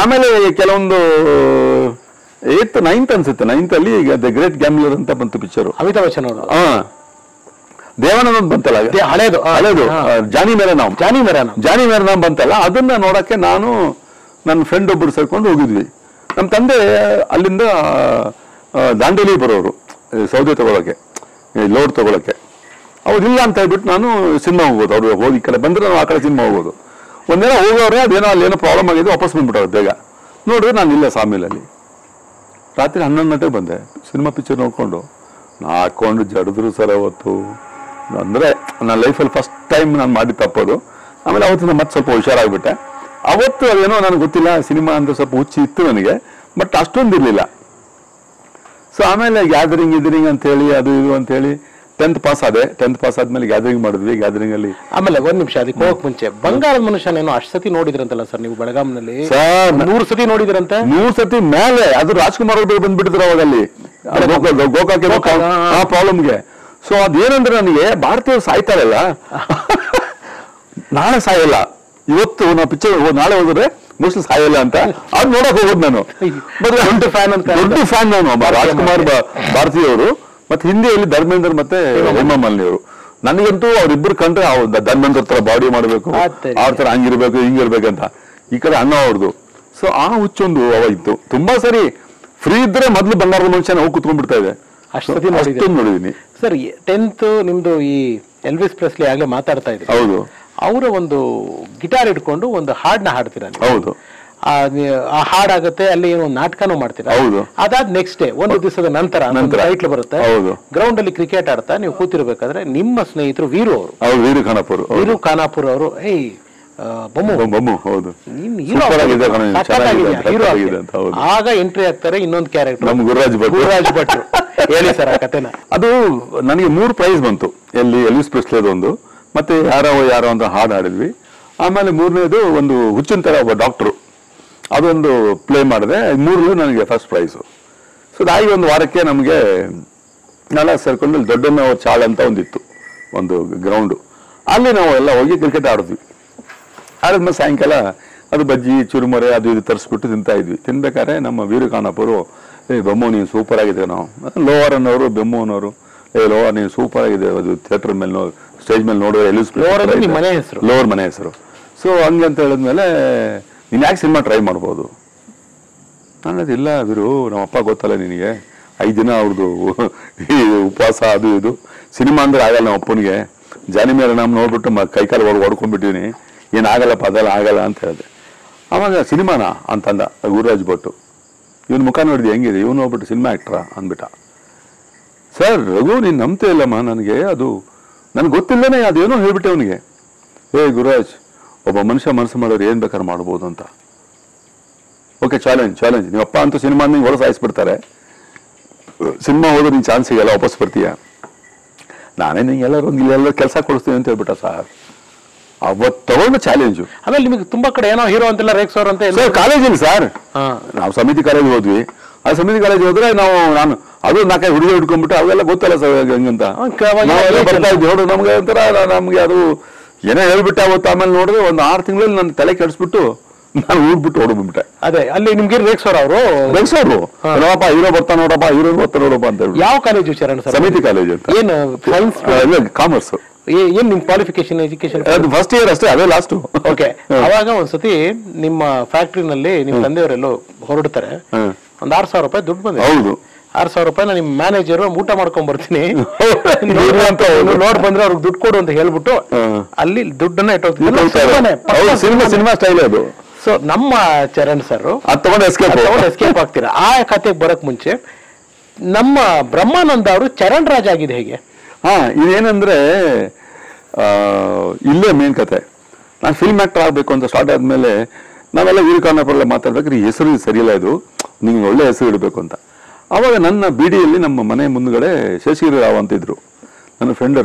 ಆಮೇಲೆ ಕೆಲವೊಂದು 8th 9th ಅನ್ಸುತ್ತೆ, 9th ಅಲ್ಲಿ ಈಗ ದ ಗ್ರೇಟ್ ಗ್ಯಾಮ್ಲರ್ ಅಂತ ಬಂತು ಪಿಕ್ಚರು. ಅಮಿತಾಬ್ ಬಚ್ಚನ್ ಅವರು. ದೇವಾನಂದ್ ಬಂತಲ್ಲ, ಹಳೇದು ಜಾನಿ ಮೇರಾ ನಾಮ್ ಬಂತಲ್ಲ, ಅದನ್ನ ನೋಡಕ್ಕೆ ನಾನು ನನ್ನ ಫ್ರೆಂಡ್ ಒಬ್ಬರು ಸೇರ್ಕೊಂಡು ಹೋಗಿದ್ವಿ. ನಮ್ಮ ತಂದೆ ಅಲ್ಲಿಂದ ದಾಂಡೇಲಿ ಬರೋರು ಸೌದೆ ತಗೊಳಕ್ಕೆ, ಲೋಡ್ ತಗೊಳಕ್ಕೆ. ಅವ್ರಿಲ್ಲ ಅಂತ ಹೇಳ್ಬಿಟ್ಟು ನಾನು ಸಿನಿಮಾ ಹೋಗ್ಬೋದು. ಅವ್ರು ಹೋಗಿ ಈ ಕಡೆ ಬಂದ್ರೆ ನಾವು ಆ ಕಡೆ ಸಿನಿಮಾ ಹೋಗ್ಬೋದು. ಒಂದೇನೋ ಹೋಗೋರೆ, ಅದೇನೋ ಅಲ್ಲೇನೋ ಪ್ರಾಬ್ಲಮ್ ಆಗಿದೆ, ವಾಪಸ್ ಬಂದ್ಬಿಟ್ಟವ್ರು ಬೇಗ. ನೋಡಿದ್ರೆ ನಾನು ಇಲ್ಲ ಸಾಮಿಲಲ್ಲಿ. ರಾತ್ರಿ 11 ಗಂಟೆಗೆ ಬಂದೆ. ಸಿನಿಮಾ ಪಿಕ್ಚರ್ ನೋಡ್ಕೊಂಡು ಹಾಕೊಂಡು ಜಡಿದ್ರು ಸರ್ ಅವತ್ತು. ಅಂದರೆ ನನ್ನ ಲೈಫಲ್ಲಿ ಫಸ್ಟ್ ಟೈಮ್ ನಾನು ಮಾಡಿ ತಪ್ಪೋದು. ಆಮೇಲೆ ಅವತ್ತಿಂದ ಮತ್ತೆ ಸ್ವಲ್ಪ ಹುಷಾರಾಗ್ಬಿಟ್ಟೆ. ಅವತ್ತು ಅದೇನೋ ನನಗೆ ಗೊತ್ತಿಲ್ಲ, ಸಿನಿಮಾ ಅಂದ್ರೆ ಸ್ವಲ್ಪ ಹುಚ್ಚಿ ಇತ್ತು ನನಗೆ, ಬಟ್ ಅಷ್ಟೊಂದು ಇರಲಿಲ್ಲ. ಸೊ ಆಮೇಲೆ ಗ್ಯಾದರಿಂಗ್ ಅಂತೇಳಿ ಅದು ಇದು ಅಂತೇಳಿ 10th ಪಾಸ್ ಆದೆ. 10th ಪಾಸ್ ಆದ್ಮೇಲೆ ಗ್ಯಾದರಿಂಗ್ ಮಾಡಿದ್ವಿ. ಗ್ಯಾದರಿಂಗ್ ಅಲ್ಲಿ ಆಮೇಲೆ 1 ನಿಮಿಷ ಅದಕ್ಕೆ ಹೋಗಕ್ ಮುಂಚೆ, ಬಂಗಾರದ ಮನುಷ್ಯನೇನೋ ಅಷ್ಟು ಸತಿ ನೋಡಿದ್ರಂತಲ್ಲ ಸರ್ ನೀವು ಬೆಳಗಾಂನಲ್ಲಿ? ಸರ್ 100 ಸತಿ ನೋಡಿದ್ರಂತೆ. 100 ಸತಿ ಮೇಲೆ. ಅದು ರಾಜ್ಕುಮಾರ್ ಅವ್ರು ಬಂದ್ಬಿಟ್ಟಿದ್ರು ಅವಾಗ ಅಲ್ಲಿ ಗೋಕಾಕ್ಕೆ ಆ ಪ್ರಾಬ್ಲಮ್ಗೆ. ಸೊ ಅದೇನಂದ್ರೆ ನನಗೆ ಭಾರತೀಯರು ಸಾಯ್ತಾರಲ್ಲ, ನಾಳೆ ಸಾಯಲ್ಲ, ಇವತ್ತು ನಾವು ಪಿಕ್ಚರ್ ನಾಳೆ ಹೋದ್ರೆ ಮೋಸ್ಟ್ಲಿ ಸಾಯಲ್ಲ ಅಂತ ಅದ್ ನೋಡಕ್ ಹೋಗೋದು ನಾನು. ದೊಡ್ಡ ಫ್ಯಾನ್ ನಾನು ರಾಜ್ಕುಮಾರ್ ಭಾರತೀಯವರು. ಮತ್ತೆ ಹಿಂದಿಯಲ್ಲಿ ಧರ್ಮೇಂದ್ರ ಮತ್ತೆ ಹೇಮಾ ಮಾಲಿನಿ ಅವರು. ನನಗಂತೂ ಅವ್ರಿಬ್ರು ಕಂಡ್ರೆ ಧರ್ಮೇಂದ್ರ ತರ ಬಾಡಿ ಮಾಡ್ಬೇಕು, ಅವ್ರ ತರ ಹಂಗಿರ್ಬೇಕು ಹಿಂಗಿರ್ಬೇಕಂತ. ಈ ಕಡೆ ಅಣ್ಣ ಅವ್ರದ್ದು. ಸೊ ಆ ಹುಚ್ಚೊಂದು ಇತ್ತು. ತುಂಬಾ ಸರಿ ಫ್ರೀ ಇದ್ರೆ ಮೊದ್ಲು ಬಂಗಾರದ ಮನುಷ್ಯನ ಹೋಗಿ ಕುತ್ಕೊಂಡ್ಬಿಡ್ತಾ ಇದೆ. ಅಷ್ಟೊಂದು ನೋಡಿದೀನಿ ಸರ್. 10th ನಿಮ್ದು ಈ ಎಲ್ವಿಸ್ ಪ್ರೆಸ್ಲಿ ಆಗ್ಲೇ ಮಾತಾಡ್ತಾ ಇದ್ರಿ. ಹೌದು. ಅವರ ಒಂದು ಗಿಟಾರ್ ಇಟ್ಕೊಂಡು ಒಂದು ಹಾಡನ್ನ ಹಾಡ್ತೀರಾ? ಹೌದು. ಆ ಆ ಹಾಡಾಗುತ್ತೆ, ಅಲ್ಲಿ ಏನೋ ನಾಟಕನೂ ಮಾಡ್ತೀರಾ. ಹೌದು. ಅದಾದ ನೆಕ್ಸ್ಟ್ ಡೇ ಒಂದು ದಿವಸದ ನಂತರ ಟೈಟ್ಲ್ ಬರುತ್ತೆ. ಹೌದು. ಗ್ರೌಂಡ್ ಅಲ್ಲಿ ಕ್ರಿಕೆಟ್ ಆಡ್ತಾ ನೀವು ಕೂತಿರ್ಬೇಕಾದ್ರೆ ನಿಮ್ಮ ಸ್ನೇಹಿತರು ವೀರು ಅವರು, ವೀರು ಖಾನಾಪುರ್ ಅವರು, ಏಯ್ ಬೊಮ್ಮು ಹೌದು ಆಗ ಎಂಟ್ರಿ ಆಗ್ತಾರೆ ಇನ್ನೊಂದು ಕ್ಯಾರೆಕ್ಟರ್ ಗುರುರಾಜ್ ಭಟ್ರು. ಹೇಳಿ ಸರ್ ಆ ಕಥೆನ. ಅದು ನನಗೆ 3 ಪ್ರೈಸ್ ಬಂತು. ಎಲ್ವಿಸ್ ಪ್ರೆಸ್ಲಿದು ಒಂದು, ಮತ್ತೆ ಯಾರೋ ಅಂತ ಹಾಡು ಹಾಡಿದ್ವಿ. ಆಮೇಲೆ 3ನೇದು ಒಂದು ಹುಚ್ಚಿನ ತರ ಒಬ್ಬ ಡಾಕ್ಟ್ರು, ಅದೊಂದು ಪ್ಲೇ ಮಾಡಿದೆ. 3 ನನಗೆ ಫಸ್ಟ್ ಪ್ರೈಸು. ಸೊ ಅದಾಗಿ ಒಂದು ವಾರಕ್ಕೆ ನಮಗೆ ನಾಳೆ ಸೇರ್ಕೊಂಡು ದೊಡ್ಡಣ್ಣ ಚಾಳ ಅಂತ ಒಂದಿತ್ತು, ಒಂದು ಗ್ರೌಂಡು. ಅಲ್ಲಿ ನಾವು ಎಲ್ಲ ಹೋಗಿ ಕ್ರಿಕೆಟ್ ಆಡಿದ್ವಿ. ಆಡಿದ್ಮೇಲೆ ಸಾಯಂಕಾಲ ಅದು ಬಜ್ಜಿ ಚುರುಮುರೆ ಅದು ಇದು ತರಿಸ್ಬಿಟ್ಟು ತಿಂತಾ ಇದ್ವಿ. ತಿನ್ಬೇಕಾದ್ರೆ ನಮ್ಮ ವೀರು ಖಾನಾಪುರು, ಬೊಮ್ಮು ನೀನು ಸೂಪರ್ ಆಗಿದೆ, ನಾವು ಲೋವರ್ ಅನ್ನೋರು ಬೆಮ್ಮು ಅನ್ನೋರು, ಲೋವರ್ ನೀನು ಸೂಪರ್ ಆಗಿದೆ, ಅದು ಥಿಯೇಟರ್ ಮೇಲೆ ಸ್ಟೇಜ್ ಮೇಲೆ ನೋಡಿದ್ರೆ ಲೋವರ್ ಮನೆ ಹೆಸರು. ಸೊ ಹಂಗೆ ಅಂತ ಹೇಳಿದ್ಮೇಲೆ ನೀನು ಯಾಕೆ ಸಿನಿಮಾ ಟ್ರೈ ಮಾಡ್ಬೋದು? ನಾನು ಇಲ್ಲ ವೀರು, ನಮ್ಮ ಅಪ್ಪ ಗೊತ್ತಲ್ಲ ನಿನಗೆ, 5 ದಿನ ಅವ್ರದ್ದು ಉಪವಾಸ ಅದು ಇದು, ಸಿನಿಮಾ ಅಂದ್ರೆ ಆಗಲ್ಲ ನಮ್ಮ ಅಪ್ಪನಿಗೆ, ಜಾನಿ ಮೇಲೆ ನಾವು ನೋಡ್ಬಿಟ್ಟು ಕೈಕಾಲು ಹೊಡ್ಕೊಂಡ್ಬಿಟ್ಟಿನಿ, ಏನಾಗಲ್ಲಪ್ಪ ಅದೆಲ್ಲ ಆಗಲ್ಲ ಅಂತ ಹೇಳಿದೆ. ಆವಾಗ ಸಿನಿಮಾನ ಅಂತಂದ ಗುರುರಾಜ್ ಭಟ್ಟು. ಇವನ್ ಮುಖ ನೋಡಿದೆ ಹೆಂಗಿದೆ, ಇವನು ಹೋಗ್ಬಿಟ್ಟು ಸಿನಿಮಾ ಆಕ್ಟ್ರಾ ಅಂದ್ಬಿಟ್ಟ. ಸರ್ ರಘು ನೀನು ನಂಬ್ತೇ ಇಲ್ಲಮ್ಮ, ನನಗೆ ಅದು ನನಗೆ ಗೊತ್ತಿಲ್ಲನೇ ಅದೇನೋ ಹೇಳ್ಬಿಟ್ಟೆ ಅವನಿಗೆ. ಗುರುರಾಜ್, ಒಬ್ಬ ಮನುಷ್ಯ ಮನಸ್ಸು ಮಾಡೋರು ಏನ್ ಬೇಕಾದ್ರೆ ಮಾಡ್ಬೋದು ಅಂತ. ಓಕೆ, ಚಾಲೆಂಜ್ ನೀವು ಅಪ್ಪ ಅಂತೂ ಸಿನಿಮಾ ನಿಂಗೆ ಹೊರ ಸಾಯಿಸ್ಬಿಡ್ತಾರೆ, ಸಿನಿಮಾ ಹೋದ್ರೆ ನೀನು ಚಾನ್ಸ್ ಸಿಗಲ್ಲ, ವಾಪಸ್ ಬರ್ತೀಯ, ನಾನೇ ನಿಂಗೆ ಎಲ್ಲರೂ ಕೆಲಸ ಕೊಡಿಸ್ತೀನಿ ಅಂತ ಹೇಳ್ಬಿಟ್ಟ ಸರ್. ಅವತ್ತು ತಗೊಂಡು ಚಾಲೆಂಜು. ಆಮೇಲೆ ನಿಮಗೆ ತುಂಬಾ ಕಡೆ ಏನೋ ಹೀರೋ ಅಂತೆಲ್ಲ ರೇಕ್ಸೋರ್ ಅಂತ ಕಾಲೇಜಿಲ್ಲ ಸರ್, ನಾವು ಸಮಿತಿ ಕಾಲೇಜ್ ಹೋದ್ವಿ. ಆ ಸಮಿತಿ ಕಾಲೇಜ್ ಹೋದ್ರೆ ನಾನು ಅದು 4 ಹುಡುಗಿ ಹಿಡ್ಕೊಂಡ್ಬಿಟ್ಟು ಅವೆಲ್ಲ ಗೊತ್ತಲ್ಲ ಸರ್ ಹಂಗಂತ ಬರ್ತಾ ಇದ್ವಿ. ನೋಡು ನಮ್ಗೆ ಒಂಥರ ನಮ್ಗೆ ಅದು ಏನೋ ಹೇಳ್ಬಿಟ್ಟೆ ಅವತ್ತು. ಆಮೇಲೆ ನೋಡಿದ್ರೆ ಒಂದು 6 ತಿಂಗಳಲ್ಲಿ ನನ್ನ ತಲೆ ಕೆಡಿಸ್ಬಿಟ್ಟು ನಾನು ಊಡ್ಬಿಟ್ಟು ಹೊಡ್ಬಿಟ್ಟೆ. ಅದೇ ಅಲ್ಲಿ ನಿಮ್ಗೆ ರೇಕ್ಸೋರ್ ಅವರು ನೋಡಪ್ಪ ಹೀರೋ ಬರ್ತಾ ನೋಡಪ್ಪ, ಹೀರೋ ಬರ್ತಾ ನೋಡಪ್ಪ ಅಂತ ಹೇಳಿ. ಯಾವ ಕಾಲೇಜು ಚರಣ್ ಸರ್? ಸಮಿತಿ ಕಾಲೇಜ್ ಅಂತ. ಏನು ಸೈನ್ಸ್ ಕಾಮರ್ಸ್? ಏನ್ ನಿಮ್ ಕ್ವಾಲಿಫಿಕೇಶನ್ ಎಜುಕೇಶನ್? ಫಸ್ಟ್ ಇಯರ್ ಅಷ್ಟೇ, ಅದೇ ಲಾಸ್ಟ್. ಓಕೆ. ಅವಾಗ ಒಂದ್ಸತಿ ನಿಮ್ಮ ಫ್ಯಾಕ್ಟ್ರಿನಲ್ಲಿ ನಿಮ್ ತಂದೆಯವರೆಲ್ಲೋ ಹೊರಡ್ತಾರೆ, ಒಂದ್ 6,000 ರೂಪಾಯಿ ದುಡ್ಡು ಬಂದಿದೆ. ಹೌದು, 6,000 ರೂಪಾಯಿ ನಿಮ್ ಮ್ಯಾನೇಜರ್ ಊಟ ಮಾಡ್ಕೊಂಡ್ ಬರ್ತೀನಿ ನೋಡ್ ಬಂದ್ರೆ ಅವ್ರಿಗೆ ದುಡ್ಡು ಕೊಡು ಅಂತ ಹೇಳ್ಬಿಟ್ಟು ಅಲ್ಲಿ ದುಡ್ಡನ್ನ ಸಿನಿಮಾ ಸ್ಟೈಲ್ ಅದು. ಸೊ ನಮ್ಮ ಚರಣ್ ಸರ್ ಎಸ್ಕೇಪ್ ಆಗ್ತೀರಾ. ಆ ಕತೆಗೆ ಬರಕ್ ಮುಂಚೆ ನಮ್ಮ ಬ್ರಹ್ಮಾನಂದ ಅವರು ಚರಣ್ ರಾಜ್ ಆಗಿದೆ ಹೇಗೆ? ಇದೇನಂದ್ರೆ ಇಲ್ಲೇ ಮೇನ್ ಕತೆ. ನಾನು ಫಿಲ್ಮ್ ಆಕ್ಟರ್ ಆಗ್ಬೇಕು ಅಂತ ಸ್ಟಾರ್ಟ್ ಆದ್ಮೇಲೆ ನಾವೆಲ್ಲ ವೀರು ಖಾನಾಪುರ ಮಾತಾಡ್ಬೇಕ್ರಿ, ಹೆಸರು ಸರಿಯಿಲ್ಲ, ಇದು ನಿಮ್ಗೆ ಒಳ್ಳೆ ಹೆಸರು ಇಡಬೇಕು ಅಂತ. ಆವಾಗ ನನ್ನ ಬಿಡಿಯಲ್ಲಿ ನಮ್ಮ ಮನೆ ಮುಂದ್ಗಡೆ ಶೇಷಗಿರಿ ರಾವ್ ಅಂತಿದ್ರು, ನನ್ನ ಫ್ರೆಂಡ್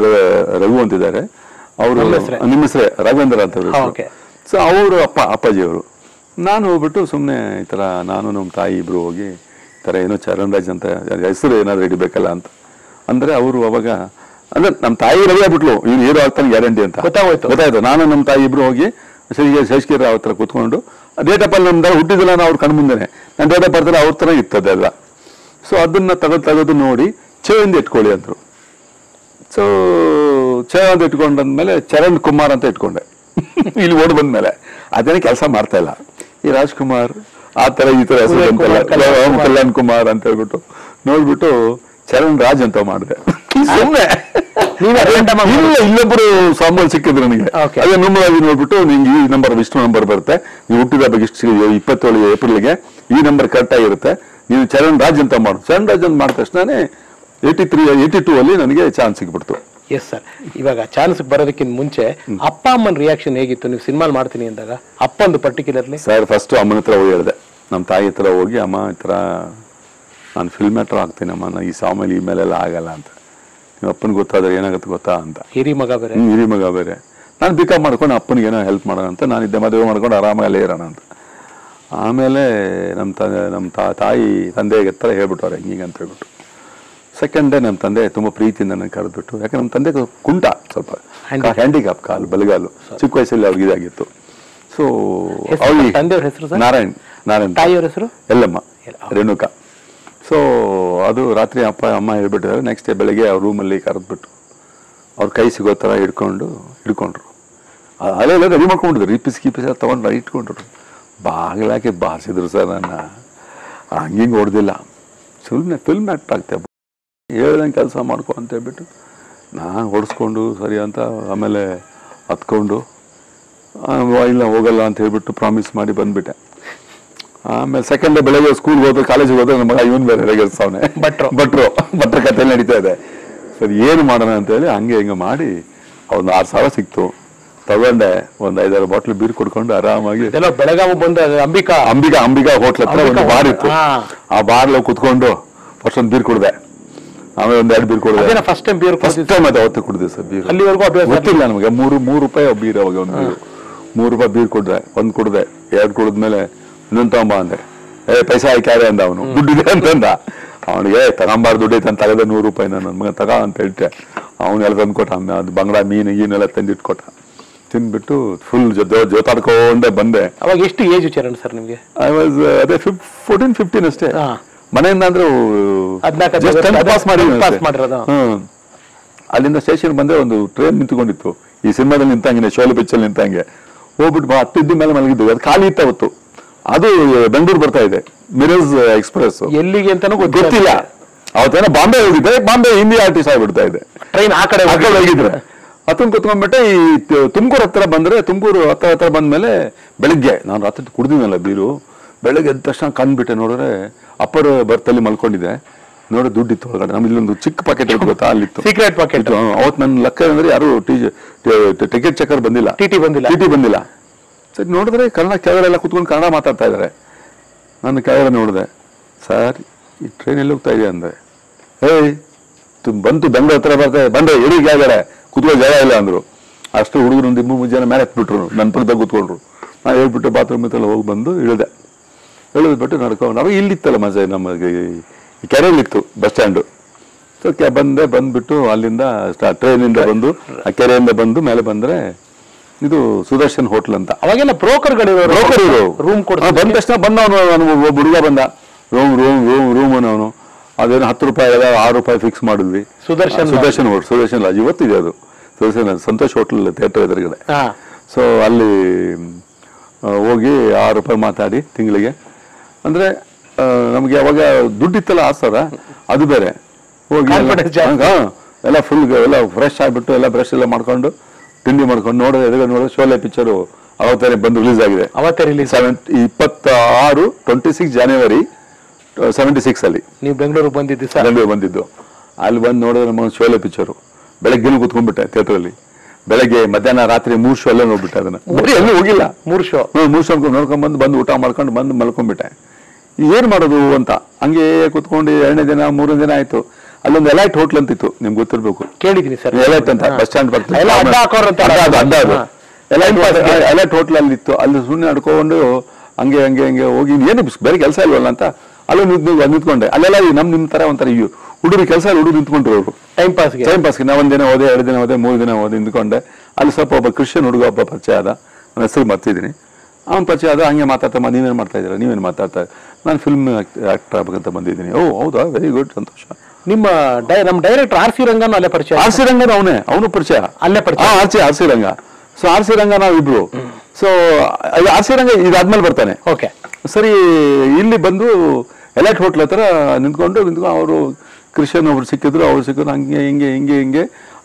ರಘು ಅಂತಿದ್ದಾರೆ, ಅವರು ನಿಮ್ಮ ಹೆಸರೇ ರಾಘವೇಂದ್ರ ಅಂತ ಹೇಳಿ. ಸೊ ಅವರು ಅಪ್ಪಾಜಿಯವರು. ನಾನು ಹೋಗ್ಬಿಟ್ಟು ಸುಮ್ಮನೆ ಈ ಥರ ನಾನು ನಮ್ಮ ತಾಯಿ ಇಬ್ರು ಹೋಗಿ ಈ ಥರ ಏನೋ ಚರಣ್ ರಾಜ್ ಅಂತ ಹೆಸರು ಏನಾದ್ರು ಇಡಬೇಕಲ್ಲ ಅಂತ ಅಂದ್ರೆ ಅವರು ಅವಾಗ ಅಂದ್ರೆ ನಮ್ಮ ತಾಯಿ ರವಿ ಆಗ್ಬಿಟ್ಲು, ಇವ್ನು ಹೀರೋ ಆಗ್ತಾನೆ ಗ್ಯಾರಂಟಿ ಅಂತ ಗೊತ್ತಾಯ್ತು. ನಾನು ನಮ್ಮ ತಾಯಿ ಇಬ್ರು ಹೋಗಿ ಶೇಷಗಿರಿ ರಾವ್ ಹತ್ರ ಕೂತ್ಕೊಂಡು ಡೇಟ್ ಆಫ್ ಅಲ್ಲಿ ನಮ್ದು ಹುಟ್ಟಿದಿಲ್ಲ ಅವ್ರ ಕಣ್ ಮುಂದೆನೆ, ನನ್ನ ಡೇಟ್ ಆಫ್ ಬರ್ತಾರೆ ಅವ್ರ ತರ ಇರ್ತದೆಲ್ಲ. ಸೊ ಅದನ್ನ ತೆಗೆದು ನೋಡಿ ಚೇಂದ್ ಇಟ್ಕೊಳ್ಳಿ ಅಂದ್ರು. ಸೊ ಚೇಂದ್ ಇಟ್ಕೊಂಡಂದ್ಮೇಲೆ ಚರಣ್ ಕುಮಾರ್ ಅಂತ ಇಟ್ಕೊಂಡೆ. ಇಲ್ಲಿ ಓಡ್ ಬಂದ್ಮೇಲೆ ಅದೇನೇ ಕೆಲಸ ಮಾಡ್ತಾ ಇಲ್ಲ, ಈ ರಾಜ್ಕುಮಾರ್ ಆ ತರ ಈ ತರ ಹೆಸರು ಕಲ್ಯಾಣ್ ಕುಮಾರ್ ಅಂತ ಹೇಳ್ಬಿಟ್ಟು ನೋಡ್ಬಿಟ್ಟು ಚರಣ್ ರಾಜ್ ಅಂತ ಮಾಡಿದೆ. ಸುಮ್ಮನೆ ಇಲ್ಲೊಬ್ಬರು ಸಾಂಬಲ್ ಸಿಕ್ಕಿದ್ರು ನನಗೆ, ಅದೇ ನಂಬರ್ ನೋಡ್ಬಿಟ್ಟು ನಿಂಗೆ ಈ ನಂಬರ್ ಇಷ್ಟು ನಂಬರ್ ಬರುತ್ತೆ, ನೀವು ಹುಟ್ಟಿದ ಬಗ್ಗೆ ಇಷ್ಟು 27 ಏಪ್ರಿಲ್ಗೆ ಈ ನಂಬರ್ ಕರೆಕ್ಟ್ ಆಗಿರುತ್ತೆ, ನೀವು ಚರಣ್ ರಾಜ್ ಅಂತ ಮಾಡು. ಚರಣ್ ರಾಜ್ ಅಂತ ಮಾಡಿದ ತಕ್ಷಣನೇ 82 ಅಲ್ಲಿ ನನಗೆ ಚಾನ್ಸ್ ಸಿಗ್ಬಿಡ್ತು. Yes sir. ಇವಾಗ ಚಾನ್ಸ್ ಬರೋದಕ್ಕಿಂತ ಮುಂಚೆ ಅಪ್ಪ ಅಮ್ಮನ ರಿಯಾಕ್ಷನ್ ಹೇಗಿತ್ತು ನೀವು ಸಿನಿಮಾ ಮಾಡ್ತೀನಿ ಅಂದಾಗ? ಅಪ್ಪಂದು ಪರ್ಟಿಕ್ಯುಲರ್ಲಿ ಸರ್ ಫಸ್ಟ್ ಅಮ್ಮನ ಹತ್ರ ಹೋಗಿ ಹೇಳಿದೆ, ನಮ್ಮ ತಾಯಿ ಹತ್ರ ಹೋಗಿ, ಅಮ್ಮ ಈ ಥರ ನಾನು ಫಿಲ್ಮ್ ಆಕ್ಟರ್ ಆಗ್ತೀನಿ ಅಮ್ಮ, ಈ ಸಾಮೇಲೆ ಈ ಮೇಲೆಲ್ಲ ಆಗಲ್ಲ ಅಂತ. ನೀವು ಅಪ್ಪನಿಗೆ ಗೊತ್ತಾದ್ರೆ ಏನಾಗುತ್ತೆ ಗೊತ್ತಾ ಅಂತ. ಹಿರಿ ಮಗ ಬೇರೆ. ನಾನು ಪಿಕಪ್ ಮಾಡ್ಕೊಂಡು ಅಪ್ಪನಿಗೆ ಏನೋ ಹೆಲ್ಪ್ ಮಾಡೋಣ ಅಂತ ನಾನಿದ್ದೆ, ಮದುವೆ ಮಾಡ್ಕೊಂಡು ಆರಾಮಾಗಿ ಅಲ್ಲೇ ಇರೋಣ ಅಂತ. ಆಮೇಲೆ ನಮ್ಮ ತಾಯಿ ತಂದೆಗೆ ಹತ್ರ ಹೇಳ್ಬಿಟ್ಟವ್ರೆ ಹಿಂಗೆ ಅಂತ ಹೇಳ್ಬಿಟ್ಟು. ಸೆಕೆಂಡ್ ಡೇ ನಮ್ಮ ತಂದೆ ತುಂಬ ಪ್ರೀತಿಯಿಂದ ನನಗೆ ಕರೆದ್ಬಿಟ್ಟು, ಯಾಕಂದ್ರೆ ನಮ್ಮ ತಂದೆ ಕುಂಟ, ಸ್ವಲ್ಪ ಹ್ಯಾಂಡಿಕ್ಯಾಪ್, ಕಾಲು ಬಲಗಾಲು, ಚಿಕ್ಕ ವಯಸ್ಸಲ್ಲಿ ಅವ್ರಿಗೆ ಇದಾಗಿತ್ತು. ಸೊ ತಂದೆಯವ್ರ ಹೆಸರು ನಾರಾಯಣ್, ತಾಯಿಯವ್ರ ಹೆಸರು ಎಲ್ಲಮ್ಮ ರೇಣುಕಾ. ಸೊ ಅದು ರಾತ್ರಿ ಅಮ್ಮ ಹೇಳ್ಬಿಟ್ಟಿದ್ದಾರೆ. ನೆಕ್ಸ್ಟ್ ಡೇ ಬೆಳಗ್ಗೆ ಅವ್ರ ರೂಮಲ್ಲಿ ಕರೆದ್ಬಿಟ್ಟು ಅವ್ರ ಕೈ ಸಿಗೋ ಥರ ಹಿಡ್ಕೊಂಡ್ರು. ಅಲ್ಲೆಲ್ಲ ರೆಡಿ ಮಾಡ್ಕೊಂಡಿದ್ರು, ರೀಪಿಸ್ ತೊಗೊಂಡು ಇಟ್ಕೊಂಡ್ರು. ಬಾಗಿಲಾಕಿ ಬಾರಿಸಿದ್ರು ಸರ್, ನನ್ನ ಹಂಗಿಂಗೆ ಹೊಡೆದಿಲ್ಲ, ಸುಮ್ಮನೆ ಫಿಲ್ಮ್ ಆ್ಯಕ್ಟ್ ಆಗ್ತೇವೆ, ಹೇಳ್ದಂಗೆ ಕೆಲಸ ಮಾಡ್ಕೊ ಅಂತ ಹೇಳ್ಬಿಟ್ಟು ನಾನು ಹೊಡೆಸ್ಕೊಂಡು ಸರಿ ಅಂತ ಆಮೇಲೆ ಹತ್ಕೊಂಡು ಇಲ್ಲ ಹೋಗಲ್ಲ ಅಂತ ಹೇಳ್ಬಿಟ್ಟು ಪ್ರಾಮಿಸ್ ಮಾಡಿ ಬಂದ್ಬಿಟ್ಟೆ. ಆಮೇಲೆ ಸೆಕೆಂಡ್ ಡೇ ಬೆಳಗ್ಗೆ ಸ್ಕೂಲ್ಗೆ ಹೋದ್ರೆ ಕಾಲೇಜಿಗೆ ಹೋದ್ರೆ ನಮ್ಮ ಮಗ ಇವನ್ ಬೇರೆ ರೇಗಿಸ್ತಾವನೆ ಭಟ್ರ ಕಥೆ ನಡೀತಾ ಇದೆ. ಸರಿ ಏನು ಮಾಡೋಣ ಅಂತ ಹೇಳಿ ಹಂಗೆ ಹಿಂಗೆ ಮಾಡಿ ಒಂದು 6,000 ಸಿಕ್ತು. ತಗೊಂಡೆ ಒಂದು 5-6 ಬಾಟ್ಲ್ ಬೀರ್ ಕುಡ್ಕೊಂಡು ಆರಾಮಾಗಿ ಬೆಳಗಾವಿ ಬಂದ ಅಂಬಿಕಾ ಹೋಟ್ಲ್ ಹತ್ರ ಒಂದು ಬಾರ್ ಇತ್ತು. ಆ ಬಾರ್ಲ ಕುತ್ಕೊಂಡು ಫಸ್ಟ್ ಒಂದು ಬೀರ್ ಕುಡ್ದೆ, ಆಮೇಲೆ ಒಂದ್ 2 ಬೀರ್ ಕುಡ್ದೆ. ಫಸ್ಟ್ ಟೈಮ್ ಅದು ಅವತ್ತು ಕುಡ್ದೆ ಸರ್ ಬೀರ್. ಅಲ್ಲಿವರೆಗೂ ಗೊತ್ತಿಲ್ಲ ನಮಗೆ. 3 ರೂಪಾಯಿ ಬೀರ್ ಅವಾಗ. ಒಂದು 3 ರೂಪಾಯಿ ಬೀರ್ ಕುಡ್ದೆ, 1 ಕುಡ್ದೆ, 2 ಕುಡಿದ್ಮೇಲೆ ಇನ್ನೊಂದು ತಗೊಂಬ ಅಂದೆ. ಪೈಸಾ ಹಾಕ್ಯಾರೆ ಅಂದ ಅವನು. ದುಡ್ಡಿದೆ ಅಂತಂದ. ಅವನಿಗೆ ತಗೊಂಬಾರ್ದು ದುಡ್ಡು ಐತೆ ಅಂತ ತಗದೆ 100 ರೂಪಾಯಿ ನನ್ನ ಮಗ ತಗ ಅಂತ ಹೇಳ್ತೆ. ಅವನ್ನೆಲ್ಲ ತಂದು ಕೊಟ್ಟ. ಅದು ಬಂಗ್ಲಾ ಮೀನು ಗೀನೆಲ್ಲ ತಂದಿಟ್ಕೊಟ್ಟ. ತಿಂದ್ಬಿಟ್ಟು ಫುಲ್ ಜೋತಾಡ್ಕೊಂಡೆ ಬಂದೆ. ಅವಾಗ ಎಷ್ಟು ಏಜ್ ಚರಣ್ ಸರ್ ನಿಮ್ಗೆ? ಐ ವಾಸ್ ಅದೇ 14-15 ಅಷ್ಟೇ. ಮನೆಯಿಂದ ಅಂದ್ರೆ ಪಾಸ್ ಮಾಡಿರೋದು. ಅಲ್ಲಿಂದ ಸ್ಟೇಷನ್ ಬಂದ್ರೆ ಒಂದು ಟ್ರೈನ್ ನಿಂತ್ಕೊಂಡಿತ್ತು. ಈ ಸಿನಿಮಾದಲ್ಲಿ ನಿಂತಂಗೆ, ಶೋಲೆ ಪಿಕ್ಚರ್ ನಿಂತಂಗೆ ಹೋಗ್ಬಿಟ್ಟು ಹತ್ತಿದ್ದ ಮೇಲೆ ಮಲಗಿದ್ದು. ಅದು ಖಾಲಿ ಇತ್ತು ಅವತ್ತು. ಅದು ಬೆಂಗಳೂರು ಬರ್ತಾ ಇದೆ, ಮಿರರ್ಸ್ ಎಕ್ಸ್ಪ್ರೆಸ್. ಎಲ್ಲಿಗೆ ಅಂತಾನು ಗೊತ್ತಿಲ್ಲ. ಅವತ್ತೇನೋ ಬಾಂಬೆ ಹೋಗಿದ್ದೆ. ಬಾಂಬೆ ಹಿಂದಿ ಆರ್ಟಿಸ್ಟ್ ಆಗ್ಬಿಡ್ತಾ ಇದೆ. ಟ್ರೈನ್ ಆ ಕಡೆ ಹೋಗಿದ್ರೆ ಅದನ್ನ ಕುತ್ಕೊಂಡ್ಬಿಟ್ಟೆ. ಈ ತುಮಕೂರು ಹತ್ರ ಬಂದ್ರೆ, ತುಮಕೂರು ಹತ್ರ ಬಂದ್ಮೇಲೆ ಬೆಳಿಗ್ಗೆ ನಾನು ರಾತ್ರಿ ಕುಡ್ದಿನಲ್ಲ ಬೀರು. ಬೆಳಗ್ಗೆ ಎದ್ದ ತಕ್ಷಣ ಕಂಡ್ಬಿಟ್ಟೆ. ನೋಡಿದ್ರೆ ಅಪ್ಪರ್ ಬರ್ತಲ್ಲಿ ಮಲ್ಕೊಂಡಿದೆ. ನೋಡ್ರೆ ದುಡ್ಡಿತ್ತು ಒಳಗಡೆ. ನಮ್ಗೆ ಇಲ್ಲೊಂದು ಚಿಕ್ಕ ಪಾಕೆಟ್ ಇತ್ತು ಗೊತ್ತಾ, ಅಲ್ಲಿತ್ತು ಸೀಕ್ರೆಟ್ ಪಾಕೆಟ್. ಅವತ್ತು ನನ್ನ ಲೆಕ್ಕ ಅಂದ್ರೆ ಯಾರು ಟಿಕೆಟ್ ಚೆಕರ್ ಬಂದಿಲ್ಲ, ಟಿ ಬಂದಿಲ್ಲ. ಸರಿ ನೋಡಿದ್ರೆ ಕನ್ನಡ ಕೆಳಗಡೆಲ್ಲ ಕುತ್ಕೊಂಡು ಕನ್ನಡ ಮಾತಾಡ್ತಾ ಇದಾರೆ. ನಾನು ಕೆಳಗಡೆ ನೋಡಿದೆ. ಸರ್ ಈ ಟ್ರೈನ್ ಎಲ್ಲಿ ಹೋಗ್ತಾ ಇದೆ ಅಂದ್ರೆ, ಬಂತು ಬೆಂಗಳೂರು ಹತ್ರ ಬರ್ತಾರೆ. ಬಂದ್ರೆ ಇಡೀ ಕೆಳಗಡೆ ಕುತ್ಕೋ ಜಾಗ ಇಲ್ಲ ಅಂದ್ರು. ಅಷ್ಟು ಹುಡುಗರು ಒಂದು 2-3 ಜನ ಮೇಲೆ ಎತ್ಬಿಟ್ರು. ನನ್ನ ಪಕ್ಕದಾಗ ಕೂತ್ಕೊಂಡ್ರು. ನಾನು ಹೇಳ್ಬಿಟ್ಟು ಬಾತ್ರೂಮ್ ಹತ್ರ ಹೋಗಿ ಬಂದು ಇಳಿದ್ಬಿಟ್ಟು ನಡ್ಕೊಂಡು. ಅವಾಗ ಇಲ್ಲಿತ್ತಲ್ಲ ಮಜಾ, ನಮಗೆ ಈ ಕೆರೆಯಲ್ಲಿತ್ತು ಬಸ್ ಸ್ಟ್ಯಾಂಡು. ಸೊ ಬಂದ್ಬಿಟ್ಟು ಅಲ್ಲಿಂದ ಟ್ರೈನಿಂದ ಬಂದು ಆ ಕೆರೆಯಿಂದ ಬಂದು ಮೇಲೆ ಬಂದ್ರೆ ಇದು ಸುದರ್ಶನ್ ಹೋಟ್ಲ್ ಅಂತ. ಅವಾಗೆಲ್ಲ ಬ್ರೋಕರ್ ರೂಮ್ ಬಂದ ತಕ್ಷಣ ಬಂದವನು. ಒಬ್ಬ ಹುಡುಗ ಬಂದ. ರೂಮ್ ಅವನು ಅದೇನು 10 ರೂಪಾಯಿ 6 ರೂಪಾಯಿ ಫಿಕ್ಸ್ ಮಾಡಿದ್ವಿ. ಸುದರ್ಶನ್ ಲಾಜ್ ಇವತ್ತಿದೆ ಅದು. ಸಂತೋಷ್ ಹೋಟ್ಲ್ ಥಿಯೇಟರ್ ಎದುರುಗಡೆ. ಸೊ ಅಲ್ಲಿ ಹೋಗಿ 6 ರೂಪಾಯಿ ಮಾತಾಡಿ ತಿಂಗಳಿಗೆ. ಅಂದ್ರೆ ನಮ್ಗೆ ಅವಾಗ ದುಡ್ಡಿತ್ತಲ್ಲ 6,000, ಅದು ಬೇರೆ. ಹೋಗಿ ಎಲ್ಲ ಫುಲ್ ಎಲ್ಲ ಫ್ರೆಶ್ ಆಗ್ಬಿಟ್ಟು ಎಲ್ಲ ಬ್ರಷ್ ಎಲ್ಲ ಮಾಡ್ಕೊಂಡು ತಿಂಡಿ ಮಾಡ್ಕೊಂಡು ನೋಡೋದು ಶೋಲೆ ಪಿಕ್ಚರು ಅವತ್ತೇ ಬಂದು ರಿಲೀಸ್ ಆಗಿದೆ. 26 ಜನವರಿ 76 ಅಲ್ಲಿ ನೀವು ಬೆಂಗಳೂರಿಗೆ ಬಂದಿದ್ದು. ಅಲ್ಲಿ ಬಂದು ನೋಡಿದ್ರೆ ನಮ್ಮ ಶೋಲೆ ಪಿಕ್ಚರು. ಬೆಳಗ್ಗೆ ಕೂತ್ಕೊಂಡ್ಬಿಟ್ಟೆ ಥಿಯೇಟರ್ ಅಲ್ಲಿ. ಬೆಳಗ್ಗೆ ಮಧ್ಯಾಹ್ನ ರಾತ್ರಿ 3 ಶೋ ಎಲ್ಲ ನೋಡ್ಬಿಟ್ಟೆ. ಅದನ್ನ ಎಲ್ಲೂ ಹೋಗಿಲ್ಲ. 3 ಶೋ ನೋಡ್ಕೊಂಡ್ ಬಂದು ಊಟ ಮಾಡ್ಕೊಂಡು ಬಂದು ಮಲ್ಕೊಂಡ್ಬಿಟ್ಟೆ. ಏನ್ ಮಾಡೋದು ಅಂತ ಹಂಗೆ ಕೂತ್ಕೊಂಡು 2ನೇ ದಿನ 3ನೇ ದಿನ ಆಯ್ತು. ಅಲ್ಲೊಂದು ಎಲೈಟ್ ಹೋಟ್ಲ್ ಅಂತಿತ್ತು, ನಿಮ್ಗೆ ಗೊತ್ತಿರ್ಬೇಕು. ಕೇಳಿದೀನಿ ಸರ್. ಎಲೈಟ್ ಅಂತ ಬಸ್ ಸ್ಟ್ಯಾಂಡ್ ಬರ್ತದೆ. ಎಲೈಟ್ ಹೋಟ್ಲ್ ಅಲ್ಲಿ ಇತ್ತು. ಅಲ್ಲಿ ಸುಮ್ಮನೆ ನಡ್ಕೊಂಡು ಹಂಗೆ ಹೋಗಿ ಏನು ಬೇರೆ ಕೆಲಸ ಇಲ್ವಲ್ಲ ಅಂತ ಅಲ್ಲೂ ನಿಂತ್ಕೊಂಡೆ. ಅಲ್ಲೆಲ್ಲ ನಿಮ್ ತರ ಒಂಥರ ಹುಡುಗರು ಕೆಲಸ ಹುಡುಗರು ನಿಂತ್ಕೊಂಡ್ರು. ಅವರು ಟೈಮ್ ಪಾಸ್ಗೆ ನಾ 1 ದಿನ ಹೋದೆ, 2 ದಿನ ಹೋದೆ, 3 ದಿನ ಹೋದೆ ನಿಂತ್ಕೊಂಡೆ. ಅಲ್ಲಿ ಸ್ವಲ್ಪ ಒಬ್ಬ ಕ್ರಿಶ್ಚಿಯನ್ ಹುಡುಗ ಒಬ್ಬ ಪರಿಚಯ ಆದ. ನನ್ನ ಹೆಸರು ಮರ್ತಿದ್ದೀನಿ. ಅವ್ನು ಪರಿಚಯ ಆದ. ಹಂಗೆ ಮಾತಾಡ್ತಾ ನೀವೇನು ಮಾಡ್ತಾ ಇದ್ದೀರಾ, ನೀವೇನು ಮಾತಾಡ್ತಾ, ನಾನು ಫಿಲ್ಮ್ ಆಕ್ಟರ್ ಆಗ್ಬೇಕಂತ ಬಂದಿದ್ದೀನಿ. ಓ ಹೌದಾ, ವೆರಿ ಗುಡ್, ಸಂತೋಷ. ನಮ್ಮ ಡೈರೆಕ್ಟರ್ ಆರ್ ಸಿ ರಂಗನೂ ಅಲ್ಲೇ ಪರಿಚಯ. ಅವನು ಪರಿಚಯ ಅಲ್ಲೇ ಪರಿಚಯ. R C Ranga. So R C Ranga ನಾವಿಬ್ರು. ಸೊ ಆರ್ ಸಿ ರಂಗ ಇದಾದ್ಮೇಲೆ ಬರ್ತಾನೆ. ಓಕೆ. ಸರಿ, ಇಲ್ಲಿ ಬಂದು ಎಲೈಟ್ ಹೋಟ್ಲ್ ಹತ್ರ ನಿಂತ್ಕೊಂಡು ಅವರು ಕ್ರಿಶ್ಚಿಯನ್ ಒಬ್ರು ಸಿಕ್ಕಿದ್ರು. ಅವ್ರು ಸಿಕ್ಕಿದ್ರು. ಹಿಂಗೆ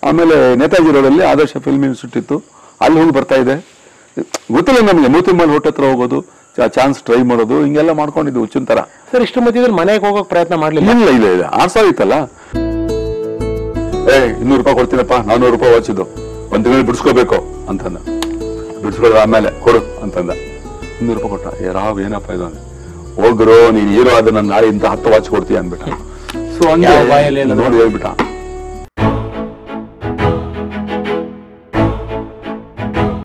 ಆಮೇಲೆ ನೇತಾಜಿ ರೋಡಲ್ಲಿ ಆದರ್ಶ ಫಿಲ್ಮ್ ಇನ್ಸ್ಟಿಟ್ಯೂಟ್ ಇತ್ತು. ಅಲ್ಲಿ ಹೋಗಿ ಬರ್ತಾ ಇದೆ. ಗೊತ್ತಿಲ್ಲ ನಮಗೆ. ಮೂತಿಮಲ್ ಹೋಟೆಲ್ ಹತ್ರ ಹೋಗೋದು, ಚಾನ್ಸ್ ಟ್ರೈ ಮಾಡೋದು, ಹಿಂಗೆಲ್ಲ ಮಾಡ್ಕೊಂಡಿದ್ದು ಹುಚ್ಚಿನ ತರ. ಸರ್ ಇಷ್ಟು ಮಧ್ಯದಲ್ಲಿ ಮನೆಗೆ ಹೋಗೋಕೆ ಪ್ರಯತ್ನ ಮಾಡ್ಲಿಲ್ಲ? ಇಲ್ಲ 6,000 ಇತ್ತಲ್ಲ. 200 ರೂಪಾಯಿ ಕೊಡ್ತೀನಪ್ಪ, 400 ರೂಪಾಯಿ ವಾಚಿದ್ದು, 1 ತಿಂಗಳು ಬಿಡಿಸ್ಕೋಬೇಕು ಅಂತಂದ. ಬಿಡಿಸ್ಕೊಳ್ಳೋ ಆಮೇಲೆ ಕೊಡು ಅಂತಂದ. 200 ರೂಪಾಯಿ ಕೊಟ್ಟ. ರಾವ್ ಏನಪ್ಪ ಇದು ಅಂದ್ರೆ, ಹೋಗ್ರು ನೀನ್ ಹೀರೋ ಆದ ನಾನು ನಾಳೆ ಇಂತ 10 ವಾಚ್ ಕೊಡ್ತೀಯ ಅಂದ್ಬಿಟ್ಟ. ಸೊ ಹಂಗೆ ನೋಡಿ ಹೇಳ್ಬಿಟ್ಟ.